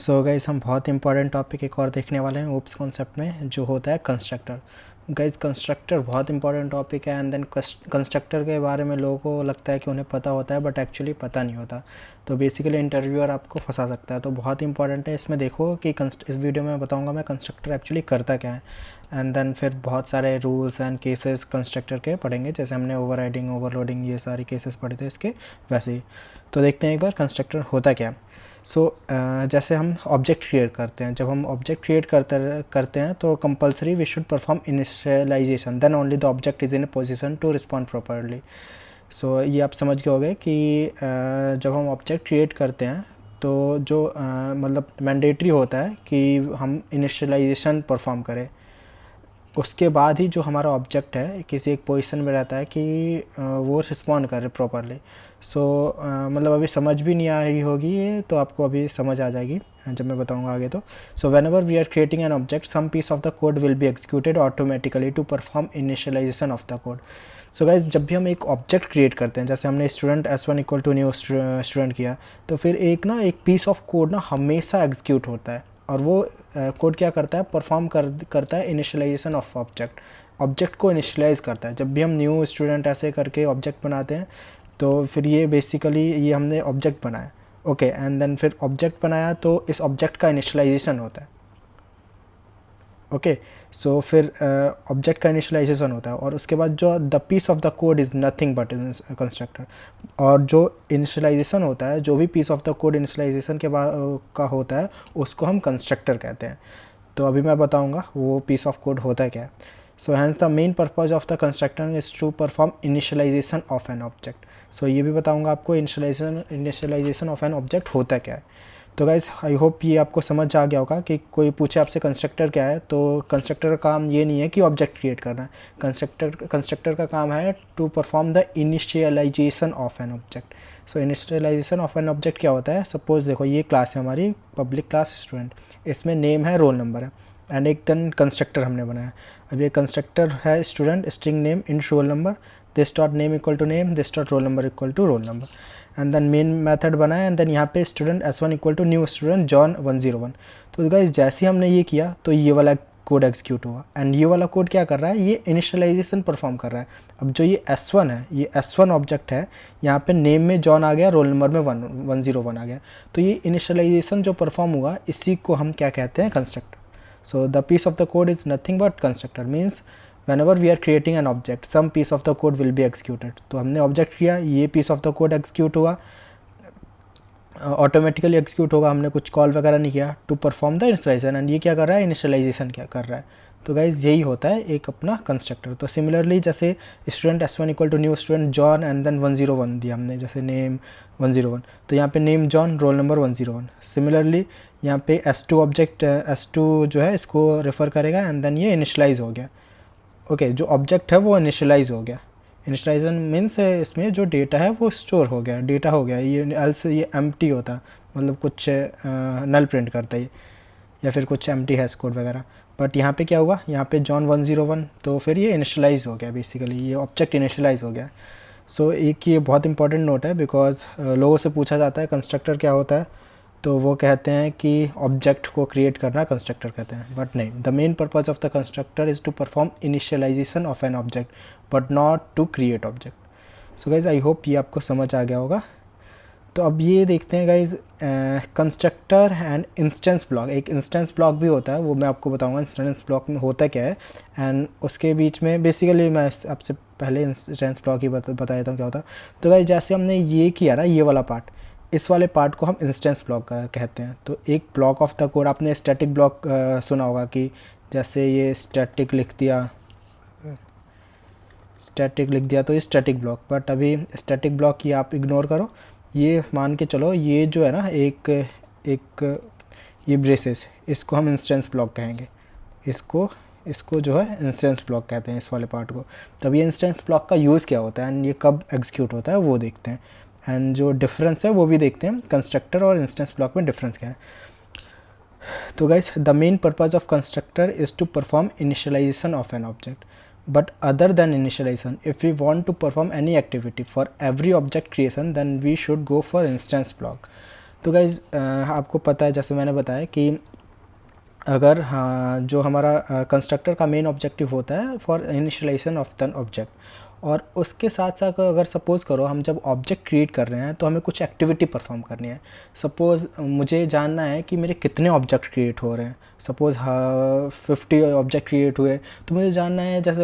So guys हम बहुत important topic एक और देखने वाले हैं ओप्स कॉन्सेप्ट में, जो होता है कंस्ट्रक्टर। गाइस कंस्ट्रक्टर बहुत इंपॉर्टेंट टॉपिक है एंड देन कंस्ट्रक्टर के बारे में लोगों को लगता है कि उन्हें पता होता है बट एक्चुअली पता नहीं होता। तो बेसिकली इंटरव्यूअर आपको फंसा सकता है, तो बहुत इंपॉर्टेंट है। इसमें देखो कि इस वीडियो में बताऊंगा मैं कंस्ट्रक्टर एक्चुअली करता क्या है एंड देन फिर बहुत सारे रूल्स एंड केसेस कंस्ट्रक्टर के पढ़ेंगे, जैसे हमने ओवरराइडिंग, ओवरलोडिंग, ये सारे केसेस पढ़े थे इसके वैसे ही। तो देखते हैं एक बार कंस्ट्रक्टर होता क्या है। जैसे हम ऑब्जेक्ट क्रिएट करते हैं, जब हम ऑब्जेक्ट क्रिएट करते हैं तो compulsory we should perform initialization, then only the object is in a position to respond properly. ये आप समझ गए होंगे कि जब हम ऑब्जेक्ट क्रिएट करते हैं तो जो मतलब मैंडेटरी होता है कि हम इनिशियलाइजेशन परफॉर्म करें, उसके बाद ही जो हमारा ऑब्जेक्ट है किसी एक पोजीशन में रहता है कि वो रिस्पॉन्ड करे प्रॉपरली। मतलब अभी समझ भी नहीं आई होगी ये, तो आपको अभी समझ आ जाएगी जब मैं बताऊंगा आगे। तो whenever we are creating an object, some piece of the code will be executed automatically to perform initialization of the code. So guys, जब भी हम एक ऑब्जेक्ट क्रिएट करते हैं, जैसे हमने student S1 equal to new student किया, तो फिर एक पीस ऑफ कोड हमेशा एग्जीक्यूट होता है, और वो कोड क्या करता है, परफॉर्म करता है इनिशियलाइजेशन ऑफ ऑब्जेक्ट को इनिशियलाइज करता है। जब भी हम न्यू स्टूडेंट ऐसे करके ऑब्जेक्ट बनाते हैं तो फिर ये बेसिकली ये हमने ऑब्जेक्ट बनाया, ओके, एंड देन फिर ऑब्जेक्ट बनाया तो इस ऑब्जेक्ट का इनिशियलाइजेशन होता है, ओके। फिर ऑब्जेक्ट का इनिशियलाइजेशन होता है और उसके बाद जो the piece of the code is nothing but constructor. और जो इनिशियलाइजेशन होता है, जो भी piece of the code initialization के बाद का होता है, उसको हम कंस्ट्रक्टर कहते हैं। तो अभी मैं बताऊंगा वो पीस ऑफ कोड होता है क्या है। Hence the main purpose of the constructor is to perform initialization of an object. ये भी बताऊंगा आपको इनिशियलाइजेशन ऑफ एन ऑब्जेक्ट होता क्या है। तो गाइज़ आई होप ये आपको समझ आ गया होगा कि कोई पूछे आपसे कंस्ट्रक्टर क्या है, तो कंस्ट्रक्टर का काम ये नहीं है कि ऑब्जेक्ट क्रिएट करना है। कंस्ट्रक्टर का काम है to perform the initialization of an object. Initialization of an object क्या होता है, सपोज देखो ये क्लास है हमारी, पब्लिक क्लास स्टूडेंट, इसमें नेम है, रोल नंबर है, एंड एक देन कंस्ट्रक्टर हमने बनाया। अब ये कंस्ट्रक्टर है student string name int roll number, this dot name equal to name, this dot roll number equal to roll number, and then main method बनाया, and then यहाँ पे student S1 equal to new student John 101। तो guys जैसे ही हमने ये किया तो ये वाला कोड एग्जीक्यूट हुआ, एंड ये वाला कोड क्या कर रहा है, ये इनिशियलाइजेशन परफॉर्म कर रहा है। अब जो ये S1 है, ये S1 ऑब्जेक्ट है, यहाँ पे नेम में जॉन आ गया, रोल नंबर में 101 आ गया, तो ये इनिशियलाइजेशन जो परफॉर्म हुआ इसी को हम क्या कहते हैं, constructor. The piece of the code is nothing but constructor, means whenever we are creating an object, some piece of the code will be executed। तो हमने ऑब्जेक्ट किया, ये piece of the code execute हुआ, automatically execute होगा, हमने कुछ call वगैरह नहीं किया, to perform the initialization. And ये क्या कर रहा है, इनिशियलाइजेशन क्या कर रहा है। तो गाइज यही होता है एक अपना कंस्ट्रक्टर। तो सिमिलरली जैसे student S1 equal to new student John and then 101 दिया हमने, जैसे नेम 101, तो यहाँ पे name John, roll number 101। Similarly यहाँ पे S2 ऑब्जेक्ट, S2 जो है इसको रेफ़र करेगा, एंड देन ये इनिशियलाइज हो गया, ओके, जो ऑब्जेक्ट है वो इनिशियलाइज हो गया। इनिशियलाइजेशन मीन्स इसमें जो डेटा है वो स्टोर हो गया, डेटा हो गया, ये एल्स ये एम्प्टी होता, मतलब कुछ नल प्रिंट करता है, या फिर कुछ एम्प्टी हैश कोड वगैरह। बट यहाँ पे क्या हुआ, यहाँ पे जॉन 101, तो फिर ये इनिशियलाइज हो गया, बेसिकली ये ऑब्जेक्ट इनिशियलाइज हो गया। एक ये बहुत इंपॉर्टेंट नोट है, बिकॉज लोगों से पूछा जाता है कंस्ट्रक्टर क्या होता है, तो वो कहते हैं कि ऑब्जेक्ट को क्रिएट करना कंस्ट्रक्टर कहते हैं, बट नहीं, the main purpose of the constructor is to perform initialization of an object but not to create object. Guys I hope ये आपको समझ आ गया होगा। तो अब ये देखते हैं guys, constructor and instance block. एक इंस्टेंस ब्लॉक भी होता है, वो मैं आपको बताऊंगा इंस्टेंस ब्लॉक में होता क्या है, एंड उसके बीच में बेसिकली मैं आपसे पहले इंस्टेंस ब्लॉक ही बता देता हूँ क्या होता है। तो गाइज जैसे हमने ये किया ना, ये वाला पार्ट, इस वाले पार्ट को हम इंस्टेंस ब्लॉक कहते हैं। तो एक ब्लॉक ऑफ द कोड, आपने स्टैटिक ब्लॉक सुना होगा कि जैसे ये स्टैटिक लिख दिया, तो ये स्टैटिक ब्लॉक, बट अभी स्टैटिक ब्लॉक की आप इग्नोर करो, ये मान के चलो ये जो है ना एक ये ब्रेसेस, इसको हम इंस्टेंस ब्लॉक कहेंगे, इसको जो है इंस्टेंस ब्लॉक कहते हैं, इस वाले पार्ट को। तब ये इंस्टेंस ब्लॉक का यूज़ क्या होता है एंड ये कब एग्जीक्यूट होता है वो देखते हैं, एंड जो डिफरेंस है वो भी देखते हैं, कंस्ट्रक्टर और इंस्टेंस ब्लॉक में डिफरेंस क्या है। तो guys the main purpose of constructor is to perform initialization of an object, but other than initialization, if we want to perform any activity for every object creation, then we should go for instance block। तो guys आपको पता है, जैसे मैंने बताया कि अगर हाँ, जो हमारा कंस्ट्रक्टर का मेन ऑब्जेक्टिव होता है for initialization of the object, और उसके साथ साथ अगर सपोज़ करो हम जब ऑब्जेक्ट क्रिएट कर रहे हैं तो हमें कुछ एक्टिविटी परफॉर्म करनी है। सपोज़ मुझे जानना है कि मेरे कितने ऑब्जेक्ट क्रिएट हो रहे हैं। सपोज़ 50 ऑब्जेक्ट क्रिएट हुए, तो मुझे जानना है, जैसे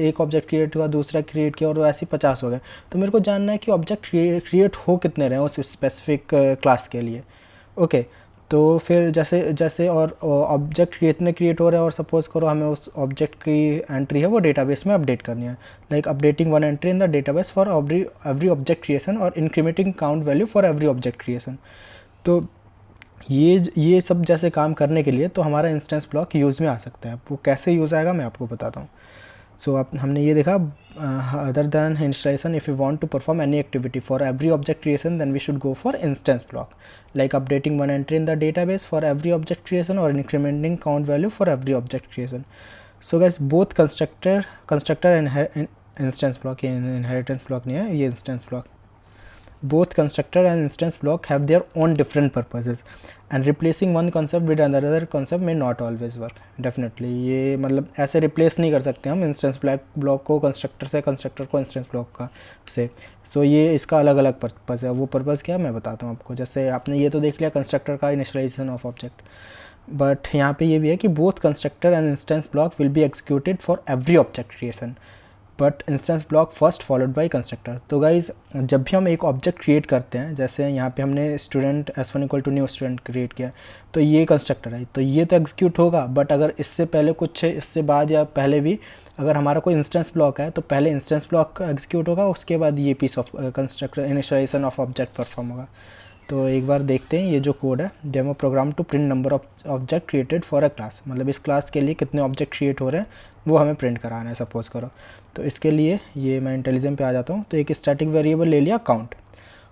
एक ऑब्जेक्ट क्रिएट हुआ, दूसरा क्रिएट किया और वैसे ही 50 हो गए, तो मेरे को जानना है कि ऑब्जेक्ट क्रिएट हो कितने रहे उस स्पेसिफिक क्लास के लिए। ओके, तो फिर जैसे जैसे और ऑब्जेक्ट कितने क्रिएट हो रहे हैं, और सपोज़ करो हमें उस ऑब्जेक्ट की एंट्री है वो डेटाबेस में अपडेट करनी है, like updating one entry in the database for every object creation और incrementing count value for every object creation. तो ये सब जैसे काम करने के लिए तो हमारा इंस्टेंस ब्लॉक यूज़ में आ सकता है। वो कैसे यूज़ आएगा मैं आपको बताता हूँ। सो आप हमने ये देखा, other than installation, if you want to perform any activity for every object creation then we should go for instance block, like updating one entry in the database for every object creation और incrementing count value for every object creation. So guys both constructor and instance block, ये inheritance block नहीं है, ये instance block, both constructor and instance block have their own different purposes and replacing one concept with another concept may not always work. Definitely ये मतलब ऐसे replace नहीं कर सकते हम इंस्टेंस ब्लॉक को कंस्ट्रक्टर से, कंस्ट्रक्टर को इंस्टेंस ब्लॉक का से। सो ये इसका अलग अलग पर्पज़ है। वो पर्पज़ क्या है मैं बताता हूँ आपको। जैसे आपने ये तो देख लिया कंस्ट्रक्टर का इनिशियलाइजेशन ऑफ ऑब्जेक्ट, बट यहाँ पे ये भी है कि both constructor and instance block will be executed for every object creation but instance block first followed by constructor. तो गाइज जब भी हम एक ऑब्जेक्ट क्रिएट करते हैं, जैसे यहाँ पे हमने student S1 equal to new student create किया, तो ये कंस्ट्रक्टर है, तो ये तो एग्जीक्यूट होगा, बट अगर इससे पहले कुछ, इससे बाद या पहले भी अगर हमारा कोई इंस्टेंस ब्लॉक है तो पहले इंस्टेंस ब्लॉक एग्जीक्यूट होगा, उसके बाद ये piece of constructor initialization of object perform होगा। तो एक बार देखते हैं ये जो कोड है, demo program to print number of object created for a class, मतलब इस क्लास के लिए कितने ऑब्जेक्ट क्रिएट हो रहे हैं वो हमें प्रिंट कराना है सपोज़ करो। तो इसके लिए ये मैं इंटेलिजेंट पे आ जाता हूँ। तो एक स्टैटिक वेरिएबल ले लिया काउंट,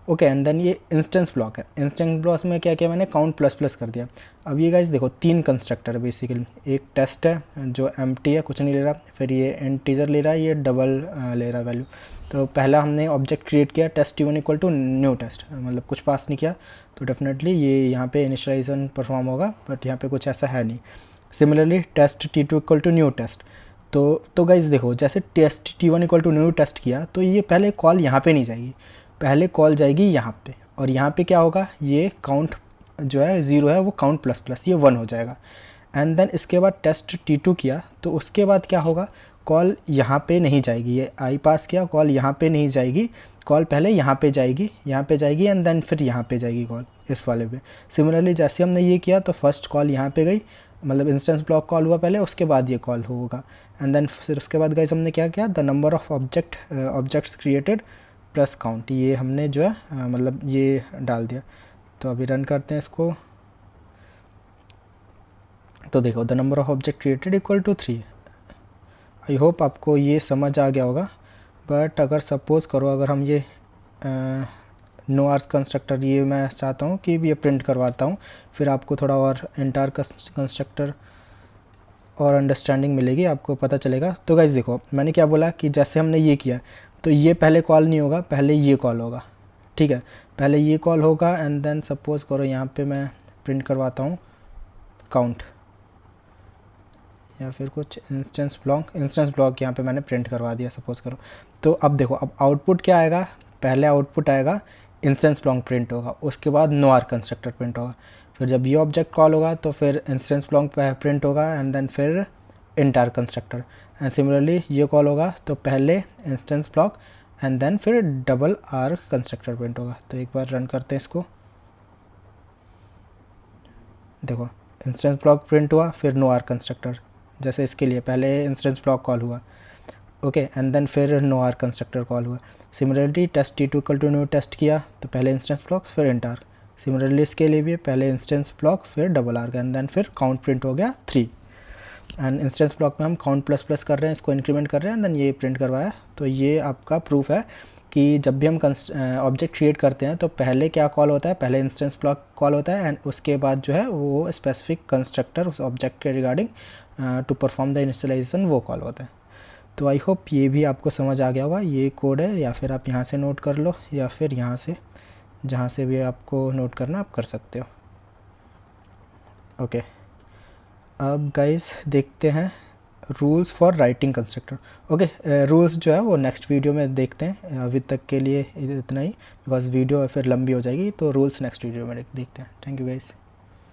ओके, एंड देन ये इंस्टेंस ब्लॉक है। इंस्टेंस ब्लॉक में क्या किया मैंने, काउंट प्लस प्लस कर दिया। अब ये गाइस देखो तीन कंस्ट्रक्टर है बेसिकली, एक टेस्ट है जो एम्प्टी है, कुछ नहीं ले रहा, फिर ये इंटीजर ले रहा है, ये डबल ले रहा है वैल्यू। तो पहला हमने ऑब्जेक्ट क्रिएट किया test T1 equal to new test, मतलब कुछ पास नहीं किया, तो डेफिनेटली ये यहाँ पे इनिशियलाइजेशन परफॉर्म होगा, बट यहाँ पे कुछ ऐसा है नहीं। Similarly test T2 equal to new test, तो गाइस देखो जैसे test T1 equal to new test किया तो ये पहले कॉल यहाँ पे नहीं जाएगी, पहले कॉल जाएगी यहाँ पे, और यहाँ पे क्या होगा, ये काउंट जो है 0 है वो काउंट प्लस प्लस ये 1 हो जाएगा। एंड देन इसके बाद टेस्ट T2 किया तो उसके बाद क्या होगा, कॉल यहाँ पे नहीं जाएगी, ये आई पास किया, कॉल यहाँ पे नहीं जाएगी, कॉल पहले यहाँ पे जाएगी एंड देन फिर यहाँ पे जाएगी कॉल इस वाले पे। सिमिलरली जैसे हमने ये किया तो फर्स्ट कॉल यहाँ पे गई, मतलब इंस्टेंस ब्लॉक कॉल हुआ पहले, उसके बाद ये कॉल होगा। एंड देन फिर उसके बाद गाइस हमने क्या किया, the number of objects created plus count, ये हमने जो है मतलब ये डाल दिया। तो अभी रन करते हैं इसको, तो देखो the number of object created equal to 3। I hope आपको ये समझ आ गया होगा। बट अगर सपोज़ करो अगर हम ये नो आर्स कंस्ट्रक्टर, ये मैं चाहता हूँ कि ये प्रिंट करवाता हूँ, फिर आपको थोड़ा और एंटायर कंस्ट्रक्टर और अंडरस्टैंडिंग मिलेगी, आपको पता चलेगा। तो गाइस देखो मैंने क्या बोला कि जैसे हमने ये किया तो ये पहले कॉल नहीं होगा, पहले ये कॉल होगा, ठीक है, पहले ये कॉल होगा एंड देन सपोज़ करो यहाँ पे मैं प्रिंट करवाता हूँ काउंट या फिर कुछ इंस्टेंस ब्लॉक यहाँ पे मैंने प्रिंट करवा दिया सपोज़ करो। तो अब देखो अब आउटपुट क्या आएगा, पहले आउटपुट आएगा इंस्टेंस ब्लॉक प्रिंट होगा, उसके बाद नो आर कंस्ट्रक्टर प्रिंट होगा, फिर जब ये ऑब्जेक्ट कॉल होगा तो फिर इंस्टेंस ब्लॉक प्रिंट होगा एंड देन फिर इंटायर कंस्ट्रक्टर, एंड सिमिलरली ये कॉल होगा तो पहले इंस्टेंस ब्लॉक एंड देन फिर डबल आर कंस्ट्रक्टर प्रिंट होगा। तो एक बार रन करते हैं इसको, देखो इंस्टेंस ब्लॉक प्रिंट हुआ फिर नो आर कंस्ट्रक्टर, जैसे इसके लिए पहले इंस्टेंस ब्लॉक कॉल हुआ, ओके, एंड देन फिर नो आर कंस्ट्रक्टर कॉल हुआ। Similarly test T2 equal to new test किया तो पहले इंस्टेंस ब्लॉक फिर इंटार, सिमिलरली इसके लिए भी पहले इंस्टेंस ब्लॉक फिर डबल आर एंड देन फिर काउंट प्रिंट हो गया 3। एंड इंस्टेंस ब्लॉक में हम काउंट प्लस प्लस कर रहे हैं, इसको इंक्रीमेंट कर रहे हैं एंड देन ये प्रिंट करवाया। तो ये आपका प्रूफ है कि जब भी हम ऑब्जेक्ट क्रिएट करते हैं तो पहले क्या कॉल होता है, पहले इंस्टेंस ब्लॉक कॉल होता है एंड उसके बाद जो है वो स्पेसिफिक कंस्ट्रक्टर उस ऑब्जेक्ट के regarding to perform the initialization वो कॉल होता है। तो आई होप ये भी आपको समझ आ गया होगा। ये कोड है, या फिर आप यहाँ से नोट कर लो या फिर यहाँ से जहाँ से भी आपको नोट करना आप कर सकते हो। ओके, अब गाइस देखते हैं rules for writing constructor. Okay, rules जो है वो नेक्स्ट वीडियो में देखते हैं, अभी तक के लिए इतना ही, बिकॉज वीडियो फिर लंबी हो जाएगी, तो रूल्स नेक्स्ट वीडियो में देखते हैं। Thank you guys.